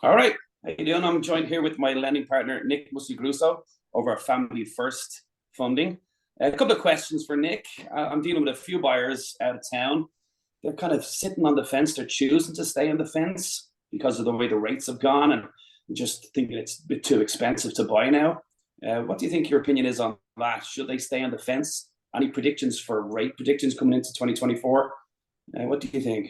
All right. How you doing? I'm joined here with my lending partner, Nick Muccigrosso, over at Family First Funding. A couple of questions for Nick. I'm dealing with a few buyers out of town. They're kind of sitting on the fence. They're choosing to stay on the fence because of the way the rates have gone and just thinking it's a bit too expensive to buy now. What do you think your opinion is on that? Should they stay on the fence? Any predictions for rate predictions coming into 2024? What do you think?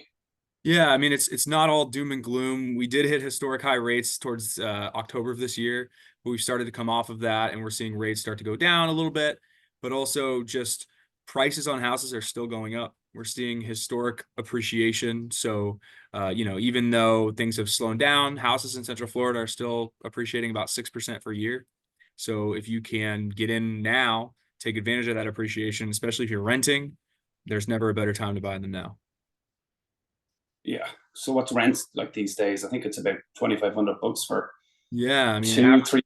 Yeah, I mean it's not all doom and gloom. We did hit historic high rates towards October of this year, but we've started to come off of that, and we're seeing rates start to go down a little bit. But also just prices on houses are still going up. We're seeing historic appreciation. So, even though things have slowed down, houses in Central Florida are still appreciating about 6% per year. So if you can get in now, take advantage of that appreciation, especially if you're renting, there's never a better time to buy them now. Yeah. So what's rent like these days? I think it's about 2,500 bucks for Yeah, I mean, two, three.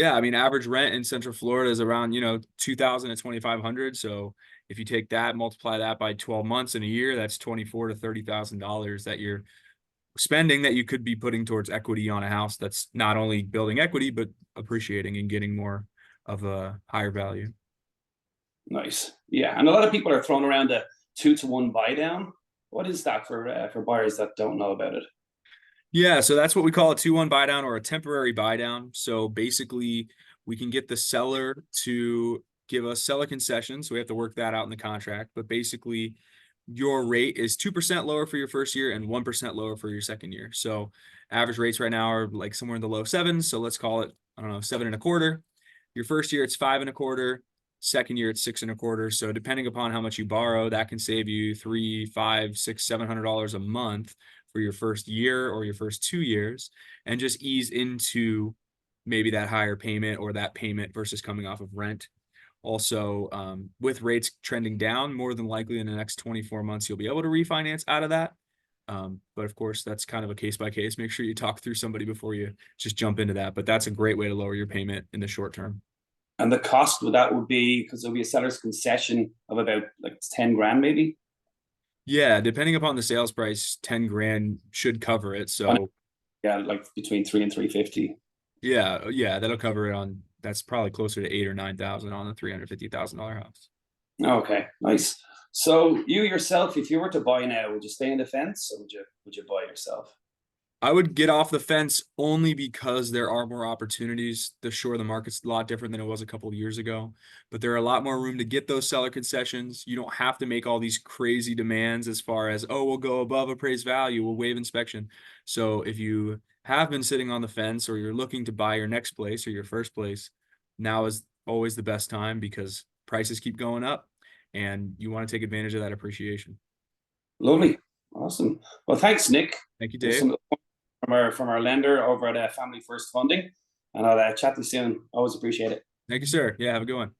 average rent in Central Florida is around, 2,000 to 2,500. So if you take that, multiply that by 12 months in a year, that's 24 to $30,000 that you're spending that you could be putting towards equity on a house that's not only building equity, but appreciating and getting more of a higher value. Nice. Yeah. And a lot of people are throwing around a 2-to-1 buy down. What is that for buyers that don't know about it? Yeah, so that's what we call a 2-1 buy down or a temporary buy down. So basically, we can get the seller to give us seller concessions. So we have to work that out in the contract. But basically, your rate is 2% lower for your first year and 1% lower for your second year. So average rates right now are like somewhere in the low sevens. So let's call it, I don't know, 7.25. Your first year, it's 5.25. Second year, it's 6.25. So depending upon how much you borrow, that can save you $300, $500, $600, $700 a month for your first year or your first 2 years, and just ease into maybe that higher payment or that payment versus coming off of rent. Also, with rates trending down, more than likely in the next 24 months, you'll be able to refinance out of that. But of course, that's kind of a case by case. Make sure you talk through somebody before you just jump into that. But that's a great way to lower your payment in the short term. And the cost with that would be, because there'll be a seller's concession of about like 10 grand maybe. Yeah, depending upon the sales price, 10 grand should cover it. And So yeah, like between 3 and 350. yeah, that'll cover it on. That's probably closer to 8 or 9,000 on a $350,000 house. Okay, nice. So you yourself, if you were to buy now, would you stay in the fence or would you buy yourself? I would get off the fence only because there are more opportunities. Sure, the market's a lot different than it was a couple of years ago, but there are a lot more room to get those seller concessions. You don't have to make all these crazy demands as far as, oh, we'll go above appraised value, we'll waive inspection. So if you have been sitting on the fence or you're looking to buy your next place or your first place, now is always the best time because prices keep going up and you want to take advantage of that appreciation. Lovely. Awesome. Well, thanks, Nick. Thank you, There's Dave. some from our lender over at Family First Funding, and I'll chat to you soon. Always appreciate it. Thank you, sir. Yeah, have a good one.